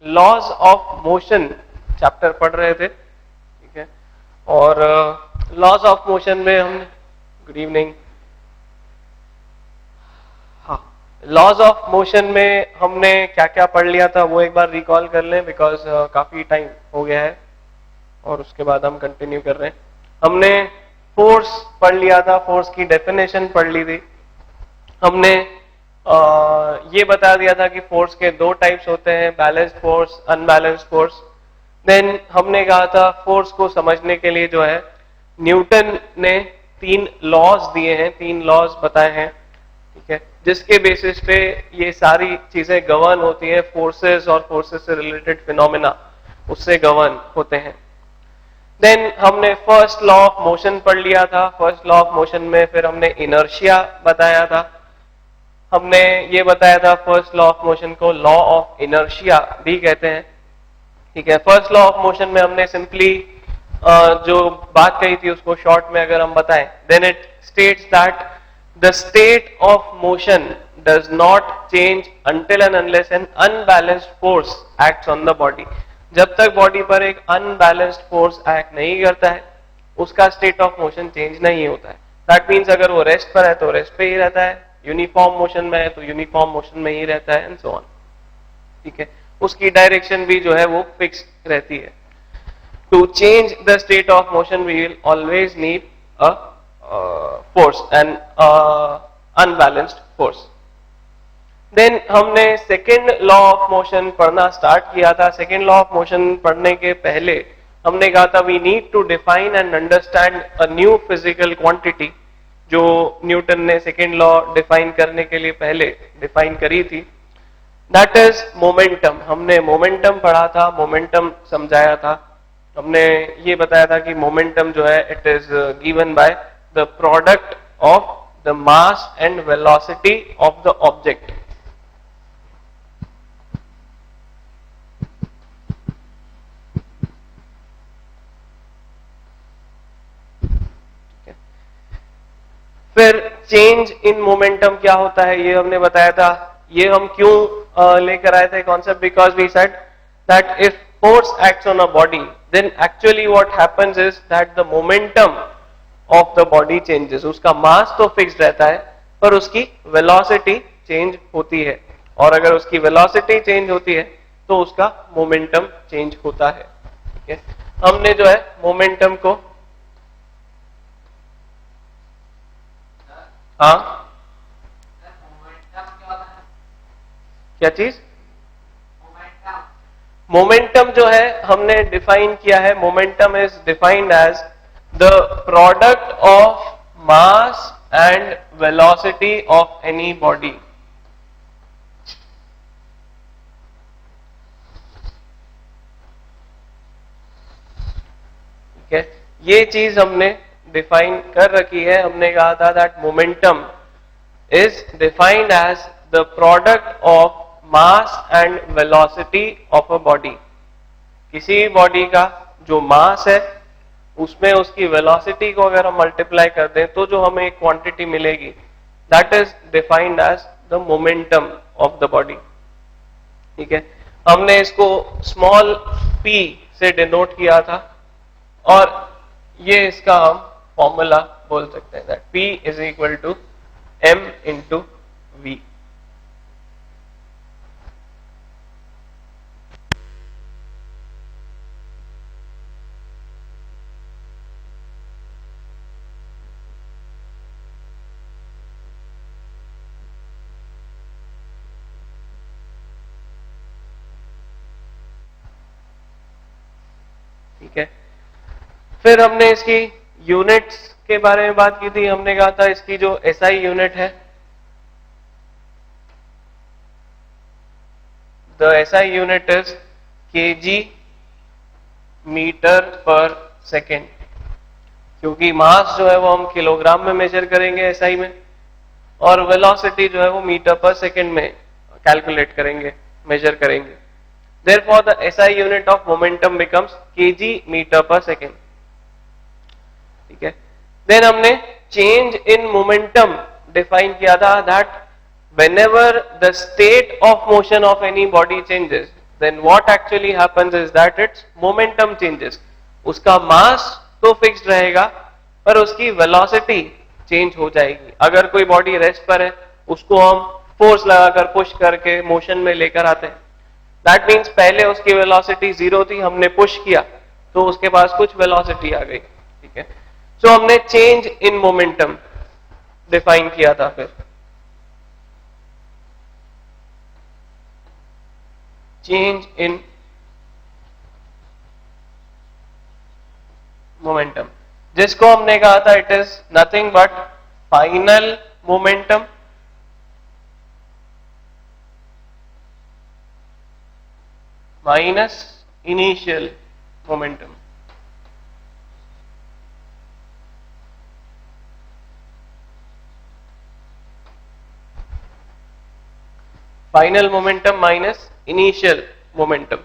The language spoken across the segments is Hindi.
लॉज ऑफ मोशन चैप्टर पढ़ रहे थे, ठीक है। और लॉज ऑफ मोशन में हमने, गुड इवनिंग, हाँ, लॉज ऑफ मोशन में हमने क्या क्या पढ़ लिया था वो एक बार रिकॉल कर लें, बिकॉज काफी टाइम हो गया है और उसके बाद हम कंटिन्यू कर रहे हैं। हमने फोर्स पढ़ लिया था, फोर्स की डेफिनेशन पढ़ ली थी हमने। ये बता दिया था कि फोर्स के दो टाइप्स होते हैं, balanced force, unbalanced force. Then हमने कहा था फोर्स को समझने के लिए जो है न्यूटन ने 3 लॉज दिए हैं, 3 लॉज बताए हैं, ठीक है, जिसके बेसिस पे ये सारी चीजें गवर्न होती हैं, फोर्सेस और फोर्सेस से रिलेटेड फिनोमेना उससे गवर्न होते हैं। देन हमने फर्स्ट लॉ ऑफ मोशन पढ़ लिया था। फर्स्ट लॉ ऑफ मोशन में फिर हमने इनर्शिया बताया था। हमने ये बताया था फर्स्ट लॉ ऑफ मोशन को लॉ ऑफ इनर्शिया भी कहते हैं, ठीक है। फर्स्ट लॉ ऑफ मोशन में हमने सिंपली जो बात कही थी उसको शॉर्ट में अगर हम बताएं, then it states that the state of motion does not change until and unless an unbalanced force acts on the body. जब तक बॉडी पर एक अनबैलेंस्ड फोर्स एक्ट नहीं करता है उसका स्टेट ऑफ मोशन चेंज नहीं होता है। दैट मीन्स अगर वो रेस्ट पर है तो रेस्ट पे ही रहता है, यूनिफॉर्म मोशन में है तो यूनिफॉर्म मोशन में ही रहता है, एंड सो ऑन, ठीक है। उसकी डायरेक्शन भी जो है वो फिक्स रहती है। To change the state of motion we will always need a force and unbalanced force. Then हमने सेकेंड लॉ ऑफ मोशन पढ़ना स्टार्ट किया था। सेकेंड लॉ ऑफ मोशन पढ़ने के पहले हमने कहा था we need to define and understand a new physical quantity, जो न्यूटन ने सेकेंड लॉ डिफाइन करने के लिए पहले डिफाइन करी थी, दैट इज मोमेंटम। हमने मोमेंटम पढ़ा था, मोमेंटम समझाया था। हमने ये बताया था कि मोमेंटम जो है it is given by the product of the mass and velocity of the object. फिर चेंज इन मोमेंटम क्या होता है ये हमने बताया था। ये हम क्यों लेकर आए थे concept, because we said that if force acts on a body then actually what happens is that the momentum of the body changes. उसका मास तो फिक्स्ड रहता है पर उसकी वेलोसिटी चेंज होती है, और अगर उसकी वेलोसिटी चेंज होती है तो उसका मोमेंटम चेंज होता है, ठीक है। हमने जो है मोमेंटम को, हाँ क्या चीज, मोमेंटम जो है हमने डिफाइन किया है, momentum is defined as the product of mass and velocity of any body. ठीक है, ये चीज हमने डिफाइन कर रखी है। हमने कहा था that momentum is defined as the product of mass and velocity of a body. किसी बॉडी का जो मास है उसमें उसकी वेलोसिटी को अगर हम मल्टीप्लाई कर दें तो जो हमें एक क्वांटिटी मिलेगी, that is defined as the momentum of the body, ठीक है। हमने इसको स्मॉल p से डिनोट किया था, और ये इसका हम फॉर्मूला बोल सकते हैं that p is equal to m into v। ठीक है, फिर हमने इसकी यूनिट्स के बारे में बात की थी। हमने कहा था इसकी जो एसआई यूनिट है, the SI unit is kg metre per second, क्योंकि मास जो है वो हम किलोग्राम में मेजर करेंगे एसआई में, और वेलोसिटी जो है वो मीटर पर सेकेंड में कैलकुलेट करेंगे, मेजर करेंगे। Therefore, the SI unit of momentum becomes kg meter per second. ठीक है, देन हमने चेंज इन मोमेंटम डिफाइन किया था that whenever the state of motion of any body changes, then what actually happens is that its momentum changes. उसका मास तो फिक्स्ड रहेगा पर उसकी वेलोसिटी चेंज हो जाएगी. अगर कोई बॉडी रेस्ट पर है उसको हम फोर्स लगाकर पुश करके मोशन में लेकर आते हैं. दैट मीन्स पहले उसकी वेलोसिटी 0 थी, हमने पुश किया तो उसके पास कुछ वेलोसिटी आ गई. ठीक है, सो हमने चेंज इन मोमेंटम डिफाइन किया था. फिर चेंज इन मोमेंटम जिसको हमने कहा था it is nothing but final momentum minus initial momentum. Final momentum minus initial momentum.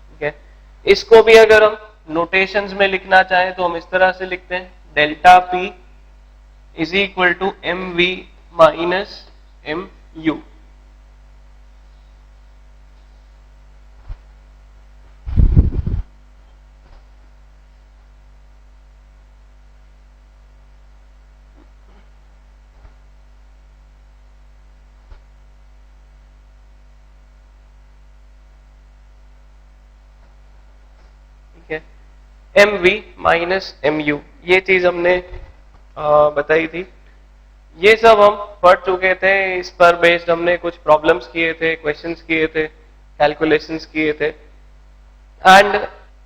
ठीक है, इसको भी अगर हम नोटेशंस में लिखना चाहें तो हम इस तरह से लिखते हैं delta P is equal to M V minus M U. M V minus M U ये चीज हमने बताई थी. ये सब हम पढ़ चुके थे. इस पर बेस्ड हमने कुछ प्रॉब्लम्स किए थे, क्वेश्चंस किए थे, कैलकुलेशंस किए थे. एंड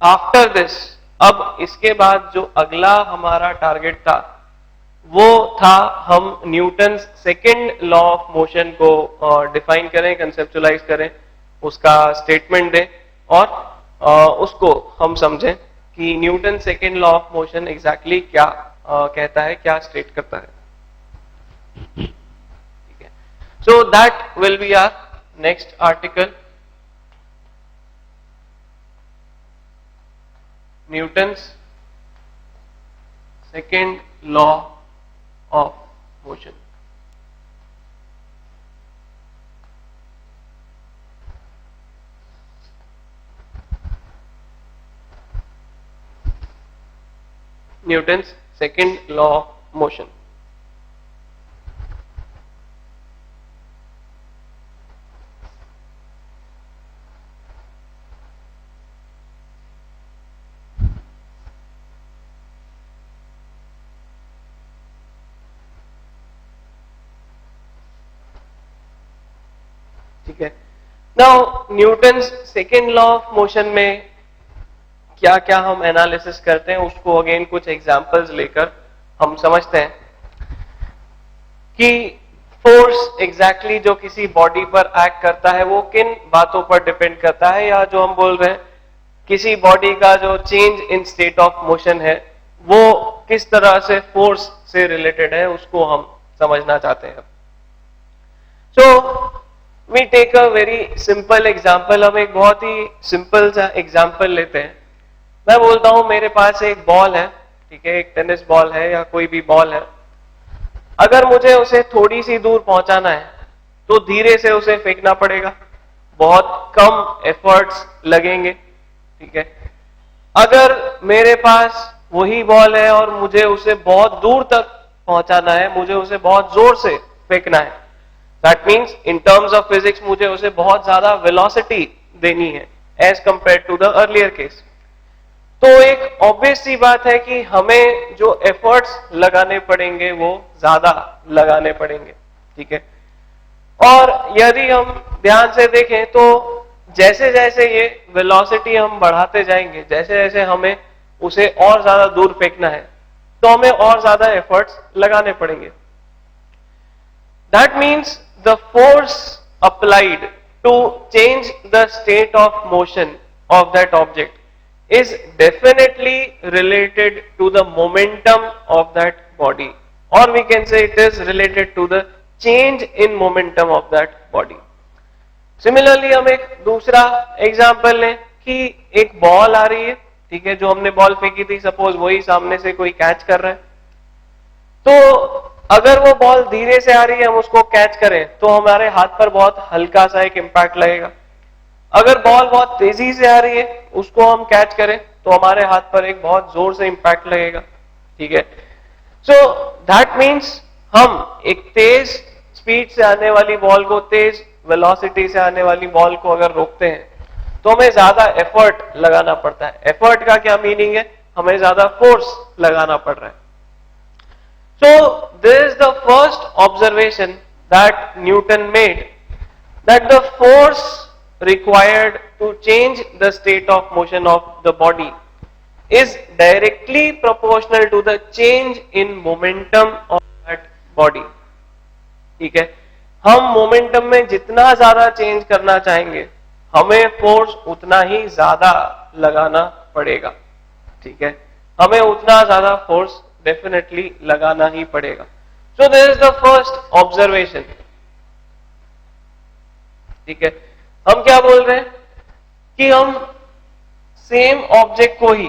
आफ्टर दिस अब इसके बाद जो अगला हमारा टारगेट था वो था हम Newton's second law of motion को डिफाइन करें, कंसेप्चुलाइज करें, उसका स्टेटमेंट दें और उसको हम समझें कि Newton second law of motion exactly क्या कहता है, क्या स्टेट करता है. ठीक है, so that will be our next article. Newton's second law of motion. Newton's second law of motion. ठीक है, now Newton's second law of motion में क्या क्या हम एनालिसिस करते हैं उसको अगेन कुछ एग्जांपल्स लेकर हम समझते हैं कि फोर्स एग्जैक्टली जो किसी बॉडी पर एक्ट करता है वो किन बातों पर डिपेंड करता है, या जो हम बोल रहे हैं किसी बॉडी का जो change in state of motion है वो किस तरह से फोर्स से रिलेटेड है, उसको हम समझना चाहते हैं. So we take a very simple example. हम एक बहुत ही सिंपल सा एग्जाम्पल लेते हैं. मैं बोलता हूं मेरे पास एक बॉल है, ठीक है, एक टेनिस बॉल है या कोई भी बॉल है. अगर मुझे उसे थोड़ी सी दूर पहुंचाना है तो धीरे से उसे फेंकना पड़ेगा, बहुत कम एफर्ट्स लगेंगे. ठीक है, अगर मेरे पास वही बॉल है और मुझे उसे बहुत दूर तक पहुंचाना है, मुझे उसे बहुत जोर से फेंकना है, that means in terms of physics मुझे उसे बहुत ज्यादा वेलोसिटी देनी है as compare to the earlier case. तो एक ऑब्वियस सी बात है कि हमें जो एफर्ट्स लगाने पड़ेंगे वो ज्यादा लगाने पड़ेंगे. ठीक है, और यदि हम ध्यान से देखें तो जैसे जैसे ये वेलोसिटी हम बढ़ाते जाएंगे, जैसे जैसे हमें उसे और ज्यादा दूर फेंकना है तो हमें और ज्यादा एफर्ट्स लगाने पड़ेंगे. That means the force applied to change the state of motion of that object is definitely related to the momentum of that body, or we can say it is related to the change in momentum of that body. Similarly हम एक दूसरा एग्जांपल लें कि एक बॉल आ रही है, ठीक है, जो हमने बॉल फेंकी थी, सपोज वही सामने से कोई कैच कर रहा है. तो अगर वो बॉल धीरे से आ रही है, हम उसको कैच करें तो हमारे हाथ पर बहुत हल्का सा एक इम्पैक्ट लगेगा। अगर बॉल बहुत तेजी से आ रही है, उसको हम कैच करें तो हमारे हाथ पर एक बहुत जोर से इम्पैक्ट लगेगा। ठीक है, सो दैट मीन्स हम एक तेज स्पीड से आने वाली बॉल को, तेज वेलोसिटी से आने वाली बॉल को अगर रोकते हैं तो हमें ज्यादा एफर्ट लगाना पड़ता है। एफर्ट का क्या मीनिंग है? हमें ज्यादा फोर्स लगाना पड़ रहा है। So this is the first observation that Newton made, that the force required to change the state of motion of the body is directly proportional to the change in momentum of that body. ठीक है, हम मोमेंटम में जितना ज्यादा चेंज करना चाहेंगे, हमें फोर्स उतना ही ज्यादा लगाना पड़ेगा। ठीक है, हमें उतना ज्यादा फोर्स डेफिनेटली लगाना ही पड़ेगा। सो this is the first observation. ठीक है, हम क्या बोल रहे हैं कि हम सेम ऑब्जेक्ट को ही,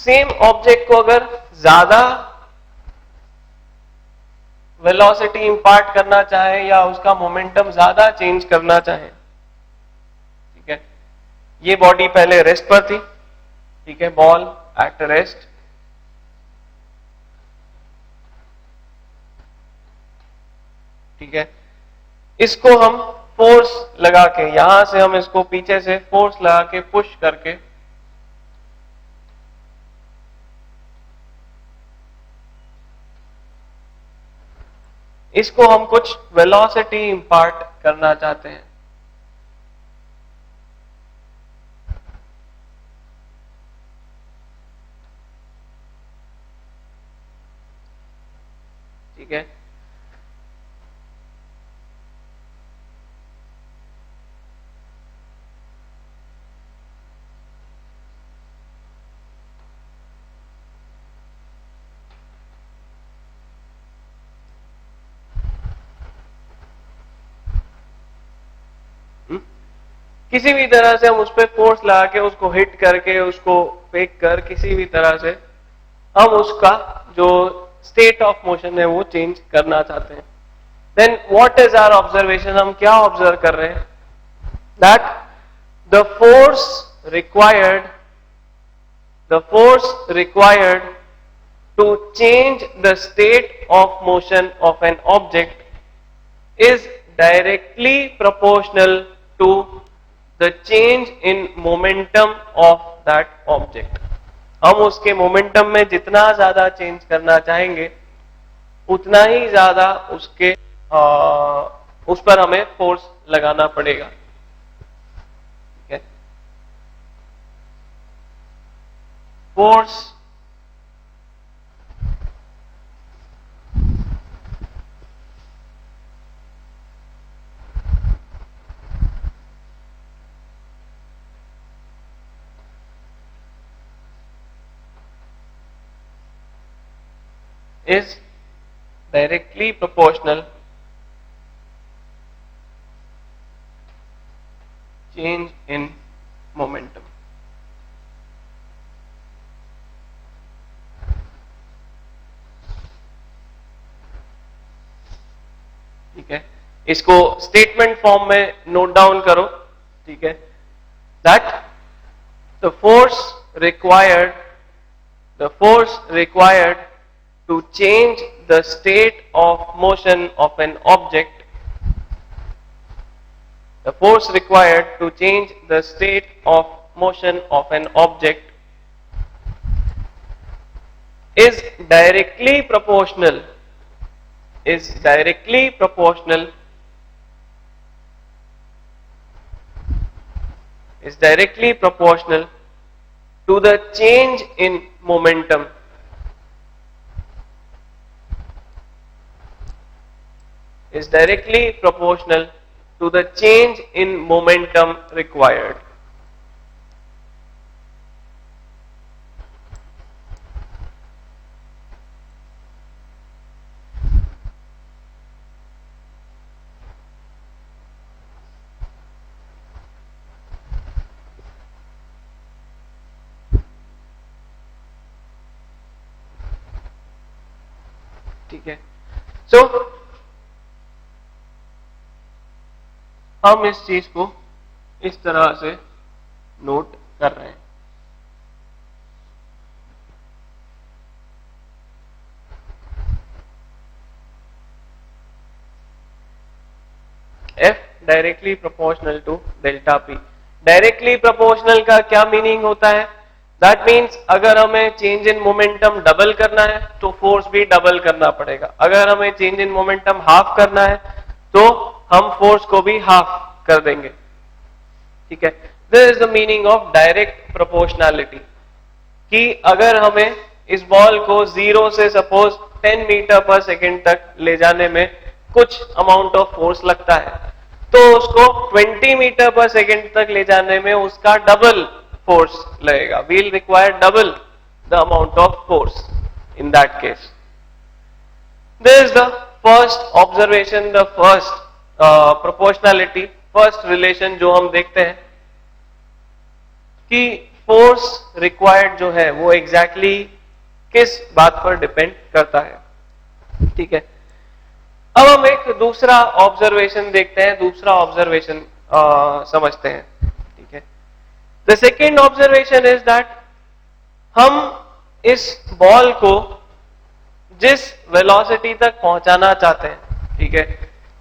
सेम ऑब्जेक्ट को अगर ज्यादा वेलोसिटी इंपार्ट करना चाहे या उसका मोमेंटम ज्यादा चेंज करना चाहे, ठीक है, ये बॉडी पहले रेस्ट पर थी। ठीक है, बॉल एट रेस्ट, ठीक है, इसको हम फोर्स लगा के, यहां से हम इसको पीछे से फोर्स लगा के पुश करके इसको हम कुछ वेलोसिटी इंपार्ट करना चाहते हैं। ठीक है, किसी भी तरह से हम उस पर फोर्स लगा के, उसको हिट करके, उसको फेंक कर, किसी भी तरह से हम उसका जो स्टेट ऑफ मोशन है वो चेंज करना चाहते हैं। Then what is our observation? हम क्या ऑब्जर्व कर रहे हैं? That the force required, the force required to change the state of motion of an object is directly proportional to the change in momentum of that object. हम उसके मोमेंटम में जितना ज्यादा चेंज करना चाहेंगे, उतना ही ज्यादा उसके उस पर हमें फोर्स लगाना पड़ेगा। ठीक है, force is directly proportional change in momentum. ठीक है, इसको स्टेटमेंट फॉर्म में नोट डाउन करो। ठीक है, that the force required, the force required to change the state of motion of an object, the force required to change the state of motion of an object is directly proportional, is directly proportional, is directly proportional to the change in momentum, is directly proportional to the change in momentum required. ठीक है। सो हम इस चीज को इस तरह से नोट कर रहे हैं। F directly proportional to delta P। Directly proportional का क्या मीनिंग होता है? दैट मीन्स अगर हमें चेंज इन मोमेंटम डबल करना है तो फोर्स भी डबल करना पड़ेगा। अगर हमें चेंज इन मोमेंटम हाफ करना है तो हम फोर्स को भी हाफ कर देंगे। ठीक है, this is the meaning of direct proportionality. कि अगर हमें इस बॉल को 0 से सपोज 10 मीटर पर सेकेंड तक ले जाने में कुछ अमाउंट ऑफ फोर्स लगता है, तो उसको 20 मीटर पर सेकेंड तक ले जाने में उसका डबल फोर्स लगेगा। We'll require double the amount of force in that case. This is the first observation, the first proportionality, first relation जो हम देखते हैं कि फोर्स रिक्वायर्ड जो है वो एग्जैक्टली किस बात पर डिपेंड करता है। ठीक है, अब हम एक दूसरा ऑब्जर्वेशन देखते हैं, दूसरा ऑब्जर्वेशन समझते हैं। ठीक है, the second observation is that हम इस बॉल को जिस वेलोसिटी तक पहुंचाना चाहते हैं, ठीक है,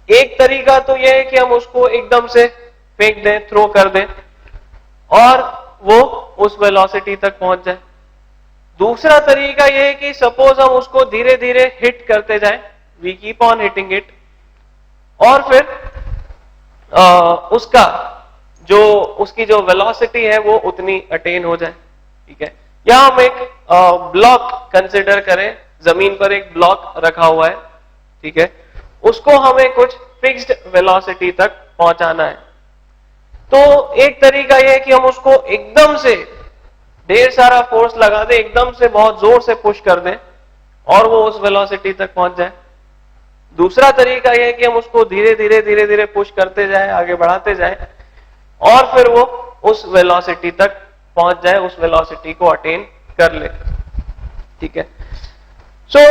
एक तरीका तो यह है कि हम उसको एकदम से फेंक दें, थ्रो कर दें और वो उस वेलोसिटी तक पहुंच जाए। दूसरा तरीका यह है कि सपोज हम उसको धीरे धीरे हिट करते जाएं, we keep on hitting it, और फिर उसकी जो वेलोसिटी है वो उतनी अटेन हो जाए। ठीक है, या हम एक ब्लॉक कंसिडर करें, जमीन पर एक ब्लॉक रखा हुआ है, ठीक है, उसको हमें कुछ फिक्स्ड वेलोसिटी तक पहुंचाना है। तो एक तरीका यह है कि हम उसको एकदम से ढेर सारा फोर्स लगा दें, एकदम से बहुत जोर से पुश कर दें और वो उस वेलोसिटी तक पहुंच जाए। दूसरा तरीका यह है कि हम उसको धीरे धीरे पुश करते जाएं, आगे बढ़ाते जाएं और फिर वो उस वेलोसिटी तक पहुंच जाए, उस वेलोसिटी को अटेन कर ले। ठीक है, सो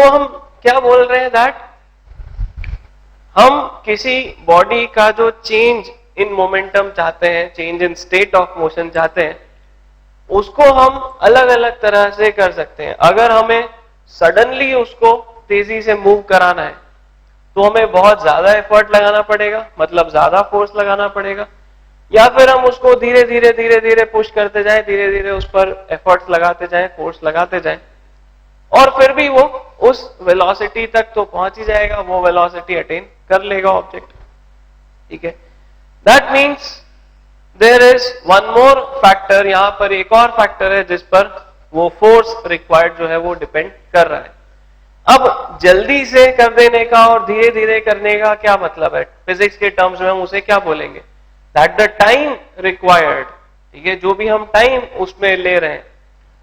हम क्या बोल रहे हैं? दैट हम किसी बॉडी का जो चेंज इन मोमेंटम चाहते हैं, change in state of motion चाहते हैं, उसको हम अलग अलग तरह से कर सकते हैं। अगर हमें सडनली उसको तेजी से मूव कराना है तो हमें बहुत ज्यादा एफर्ट लगाना पड़ेगा, मतलब ज्यादा फोर्स लगाना पड़ेगा, या फिर हम उसको धीरे धीरे पुश करते जाएं, धीरे धीरे उस पर एफर्ट्स लगाते जाएं, फोर्स लगाते जाएं, और फिर भी वो उस वेलोसिटी तक तो पहुंच ही जाएगा, वो वेलोसिटी अटेन कर लेगा ऑब्जेक्ट। ठीक है, that means there is one more factor, यहां पर एक और फैक्टर है जिस पर वो फोर्स रिक्वायर्ड जो है वो डिपेंड कर रहा है। अब जल्दी से कर देने का और धीरे धीरे करने का क्या मतलब है? फिजिक्स के टर्म्स में हम उसे क्या बोलेंगे? दैट द टाइम रिक्वायर्ड, ठीक है, जो भी हम टाइम उसमें ले रहे हैं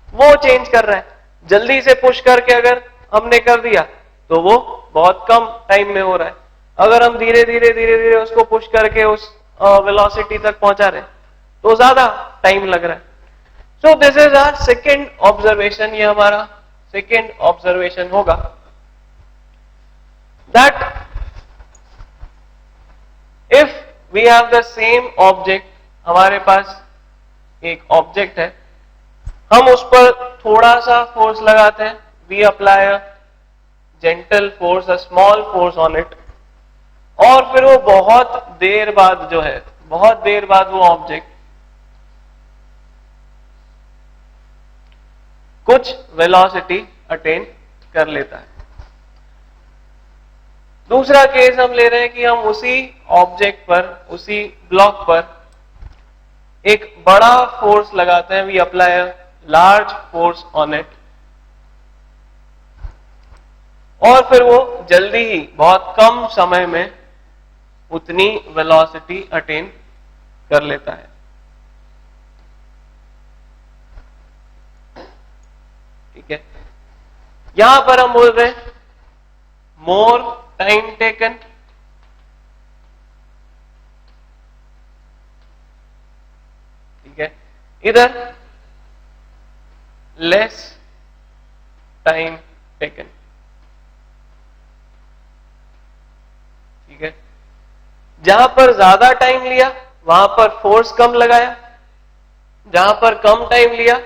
वो चेंज कर रहा है। जल्दी से पुश करके अगर हमने कर दिया तो वो बहुत कम टाइम में हो रहा है, अगर हम धीरे धीरे उसको पुश करके उस वेलोसिटी तक पहुंचा रहे तो ज्यादा टाइम लग रहा है। So this is our second observation, ये हमारा सेकेंड ऑब्जर्वेशन होगा that if we have the same object, हमारे पास एक ऑब्जेक्ट है, हम उस पर थोड़ा सा फोर्स लगाते हैं, we apply a gentle force, a small force on it, और फिर वो बहुत देर बाद जो है, बहुत देर बाद वो ऑब्जेक्ट कुछ वेलोसिटी अटेन कर लेता है। दूसरा केस हम ले रहे हैं कि हम उसी ऑब्जेक्ट पर, उसी ब्लॉक पर एक बड़ा फोर्स लगाते हैं, we apply a large force on it, और फिर वो जल्दी ही बहुत कम समय में उतनी वेलोसिटी अटेन कर लेता है। ठीक है, यहां पर हम बोल रहे हैं मोर टाइम टेकन, ठीक है, इधर लेस टाइम टेकन। ठीक है, जहां पर ज्यादा टाइम लिया वहां पर फोर्स कम लगाया, जहां पर कम टाइम लिया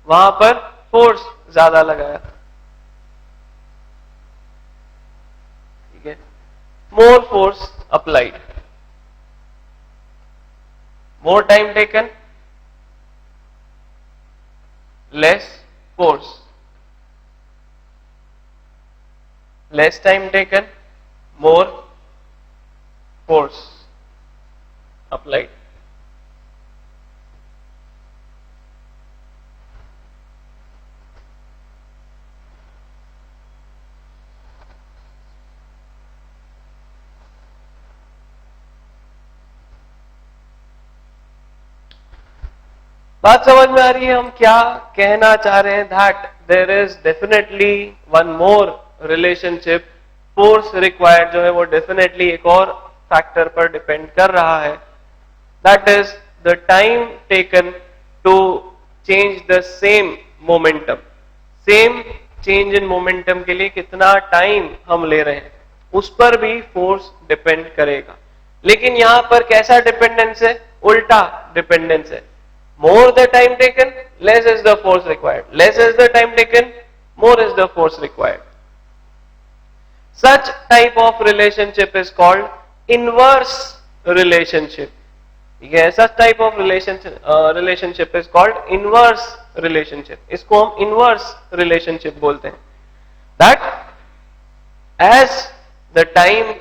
वहां पर फोर्स ज्यादा लगाया। ठीक है, more force applied, more time taken, less force, less time taken, more force applied. बात समझ में आ रही है हम क्या कहना चाह रहे हैं? That there is definitely one more relationship, force required जो है वो डेफिनेटली एक और फैक्टर पर डिपेंड कर रहा है, that is the time taken to change the same momentum. Same change in momentum के लिए कितना टाइम हम ले रहे हैं उस पर भी फोर्स डिपेंड करेगा। लेकिन यहां पर कैसा डिपेंडेंस है? उल्टा डिपेंडेंस है। More the time taken, less is the force required. Less is the time taken, more is the force required. Such type of relationship is called inverse relationship. ठीक such type of relationship is called inverse relationship. इसको हम inverse relationship बोलते हैं. That as the time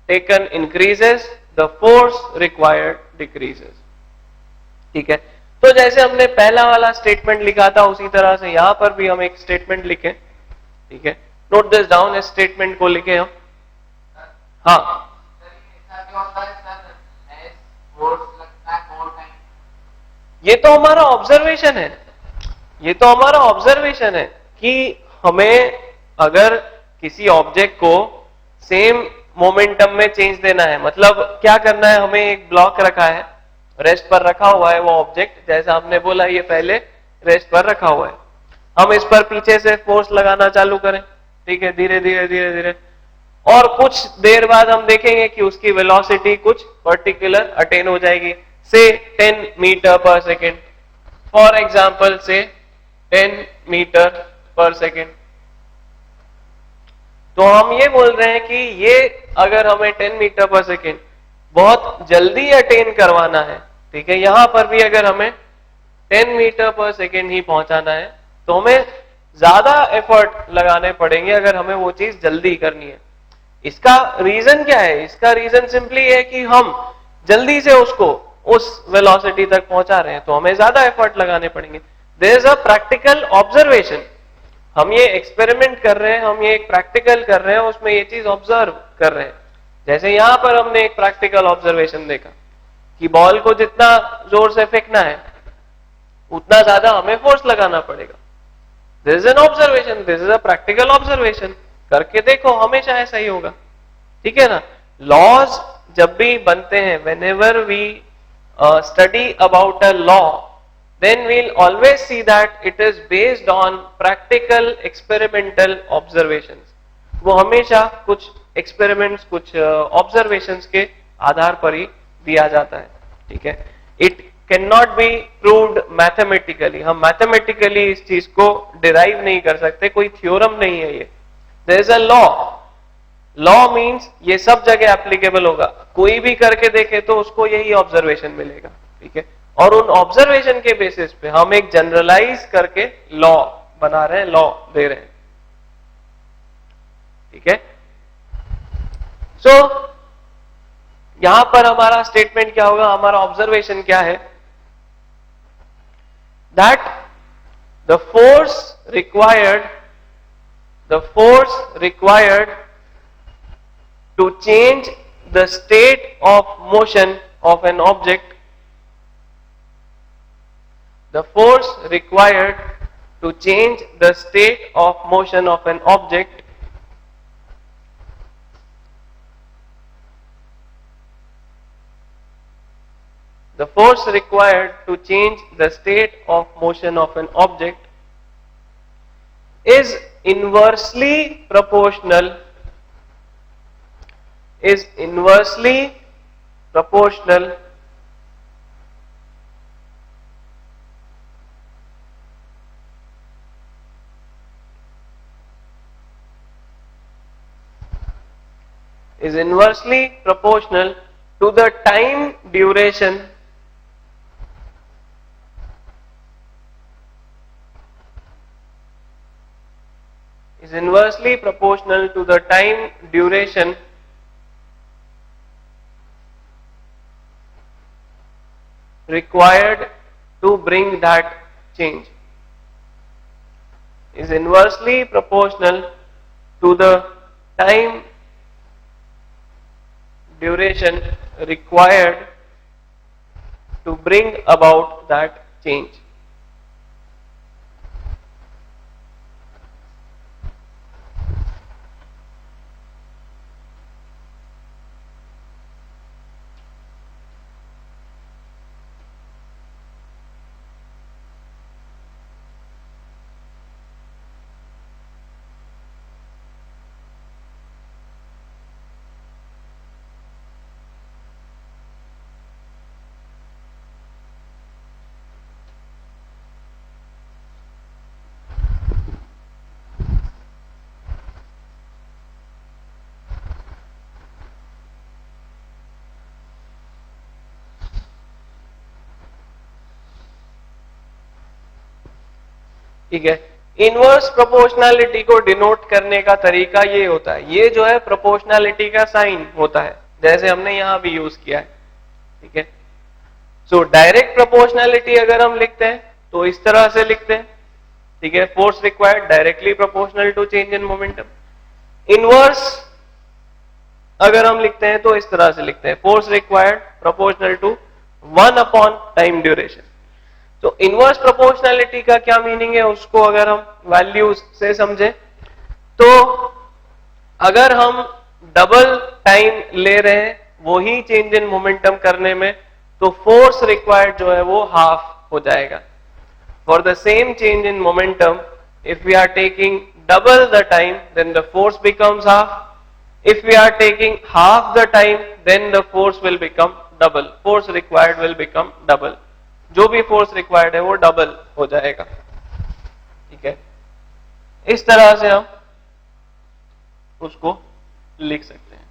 taken increases, the force required decreases. ठीक है, तो जैसे हमने पहला वाला स्टेटमेंट लिखा था उसी तरह से यहां पर भी हम एक स्टेटमेंट लिखें। ठीक है, नोट दिस डाउन, इस स्टेटमेंट को लिखे हम। हाँ, ये तो हमारा ऑब्जर्वेशन है, ये तो हमारा ऑब्जर्वेशन है कि हमें अगर किसी ऑब्जेक्ट को सेम मोमेंटम में चेंज देना है, मतलब क्या करना है, हमें एक ब्लॉक रखा है, रेस्ट पर रखा हुआ है वो ऑब्जेक्ट, जैसा हमने बोला ये पहले रेस्ट पर रखा हुआ है, हम इस पर पीछे से फोर्स लगाना चालू करें। ठीक है, धीरे धीरे धीरे धीरे, और कुछ देर बाद हम देखेंगे कि उसकी वेलोसिटी कुछ पर्टिकुलर अटेन हो जाएगी, से 10 metre per second, for example से 10 मीटर पर सेकेंड। तो हम ये बोल रहे हैं कि ये अगर हमें 10 मीटर पर सेकेंड बहुत जल्दी अटेन करवाना है, ठीक है, यहां पर भी अगर हमें 10 मीटर पर सेकेंड ही पहुंचाना है तो हमें ज्यादा एफर्ट लगाने पड़ेंगे अगर हमें वो चीज जल्दी करनी है। इसका रीजन क्या है? इसका रीजन सिंपली है कि हम जल्दी से उसको उस वेलोसिटी तक पहुंचा रहे हैं तो हमें ज्यादा एफर्ट लगाने पड़ेंगे। There is a practical observation, हम ये एक्सपेरिमेंट कर रहे हैं, हम ये एक प्रैक्टिकल कर रहे हैं, उसमें ये चीज ऑब्जर्व कर रहे हैं। जैसे यहां पर हमने एक प्रैक्टिकल ऑब्जर्वेशन देखा कि बॉल को जितना जोर से फेंकना है उतना ज्यादा हमें फोर्स लगाना पड़ेगा। This is an observation, this is a practical observation, करके देखो, हमेशा ऐसा ही होगा। ठीक है ना, लॉज जब भी बनते हैं, whenever we study about a law, then we'll always see that it is based on practical experimental observations. वो हमेशा कुछ experiments, कुछ observations के आधार पर ही दिया जाता है। ठीक है, it cannot be proved mathematically, हम mathematically इस चीज को derive नहीं कर सकते, कोई theorem नहीं है ये। there is a law, law means ये सब जगह applicable होगा, कोई भी करके देखे तो उसको यही observation मिलेगा। ठीक है, और उन ऑब्जर्वेशन के बेसिस पे हम एक जनरलाइज करके लॉ बना रहे हैं, लॉ दे रहे हैं। ठीक है, सो यहां पर हमारा स्टेटमेंट क्या होगा, हमारा ऑब्जर्वेशन क्या है, that the force required, the force required to change the state of motion of an object, the force required to change the state of motion of an object the force required to change the state of motion of an object is inversely proportional is inversely proportional is inversely proportional to the time duration is inversely proportional to the time duration required to bring that change is inversely proportional to the time duration required to bring about that change. ठीक है, इनवर्स प्रोपोर्शनैलिटी को डिनोट करने का तरीका ये होता है, ये जो है प्रोपोर्शनैलिटी का साइन होता है, जैसे हमने यहां भी यूज किया है. ठीक है, सो डायरेक्ट प्रोपोर्शनैलिटी अगर हम लिखते हैं तो इस तरह से लिखते हैं. ठीक है, force required directly proportional to change in momentum. Inverse अगर हम लिखते हैं तो इस तरह से लिखते हैं, force required proportional to 1 upon time duration. तो इनवर्स प्रोपोर्शनैलिटी का क्या मीनिंग है, उसको अगर हम वैल्यूज से समझे तो अगर हम डबल टाइम ले रहे हैं वही चेंज इन मोमेंटम करने में, तो फोर्स रिक्वायर्ड जो है वो हाफ हो जाएगा. For the same change in momentum if we are taking double the time then the force becomes half. If we are taking half the time, then the force will become double. Force required will become double. जो भी force required है वो double हो जाएगा. ठीक है, इस तरह से हम उसको लिख सकते हैं.